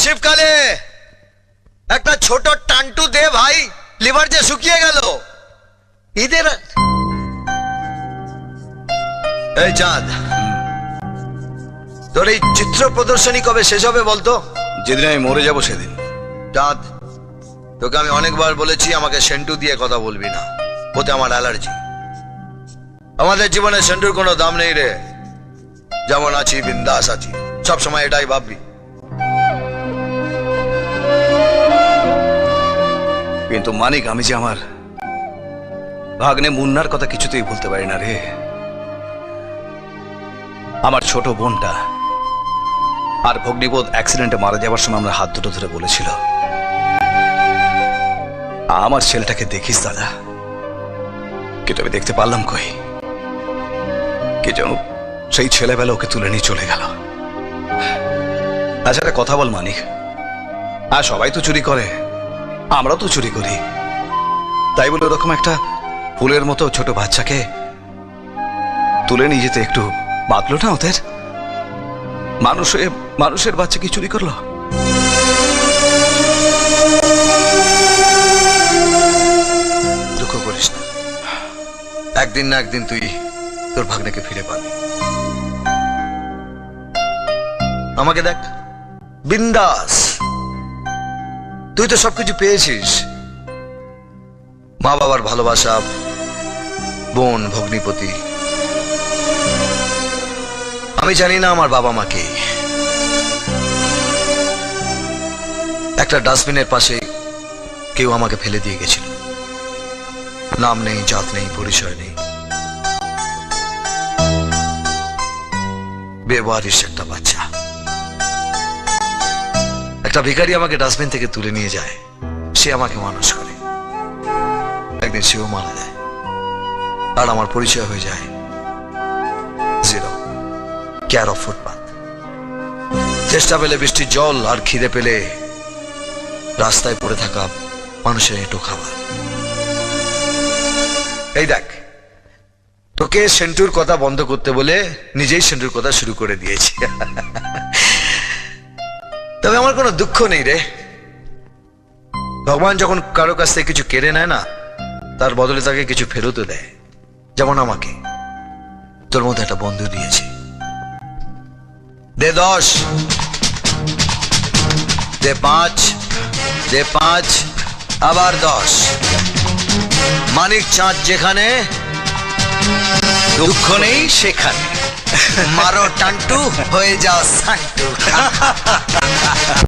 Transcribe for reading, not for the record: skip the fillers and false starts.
শীতকালে একটা ছোট টান্টু দে ভাই, লিভার যে শুকিয়ে গেল। ঈদের এই চাঁদ, তোর এই চিত্র প্রদর্শনী কবে শেষ হবে বলতো? যেদিন আমি মরে যাব সেদিন। চাঁদ, তোকে আমি অনেকবার বলেছি আমাকে সেন্টু দিয়ে কথা বলবি না, ওতে আমার অ্যালার্জি। আমাদের জীবনে সেন্টুর কোনো দাম নেই রে। যেমন আছি বিন্দাস আছি, সব সময় এটাই ভাববি। কিন্তু মানিক, আমি যে আমার ভাগ্নে মুন্নার কথা কিছুতেই ভুলতে পারি না রে। আমার ছোট বোনটা আর ভগ্নিবোধ অ্যাক্সিডেন্টে মারা যাওয়ার সময় আমরা হাত দুটো ধরে বলেছিল, আমার ছেলেটাকে দেখিস দাদা। কিন্তু আমি দেখতে পারলাম কই, কে যেন সেই ছেলেবেলা ওকে তুলে নিয়ে চলে গেল। আচ্ছা, একটা কথা বল মানিক, আর সবাই তো চুরি করে, আমরাও তো চুরি করি, তাই বলে ওরকম একটা ফুলের মতো ছোট বাচ্চাকে তুলে নিয়ে যেতে একটু বাঁধলো না ওদের? মানুষের বাচ্চা কি চুরি করলো? দুঃখ করিস না, একদিন না একদিন তুই তোর ভাগ্নেকে ফিরে পাবি। আমাকে দেখ, বিন্দাস। তুই তো সবকিছু পেয়েছিস, মা বাবার ভালোবাসা, বোন ভগ্নিপতি। আমি জানি না আমার বাবা মাকে। একটা ডাস্টবিনের পাশে কেউ আমাকে ফেলে দিয়ে গেছিল, নাম নেই, জাত নেই, পরিচয় নেই, বেওয়ারিশ একটা বাচ্চা। একটা ভিখারি আমাকে ডাস্টবিন থেকে তুলে নিয়ে যায়, সে আমাকে মানুষ করে। একদিন সেও মারা যায়, আর আমার পরিচয় হয়ে যায় জিরো, কেয়ার অফ ফুটপাথ। চেষ্টা পেলে বৃষ্টির জল, আর খিদে পেলে রাস্তায় পড়ে থাকা মানুষের এঁটো খাবার। এই দেখ, তোকে সেন্টুর কথা বন্ধ করতে বলে নিজেই সেন্টুর কথা শুরু করে দিয়েছি। তবে আমার কোনো দুঃখ নেই রে। ভগবান যখন কারো কাছ থেকে কিছু কেড়ে নেয় না, তার বদলে তাকে কিছু ফেরতও দেয়। যেমন আমাকে তোর মধ্যে একটা বন্ধু দিয়েছে। দে 10, দে 5, দে 5, আবার 10। মানিক চাঁদ যেখানে, দুঃখ নেই সেখানে। মারো টান্টু, হয়ে যাও সান্টু।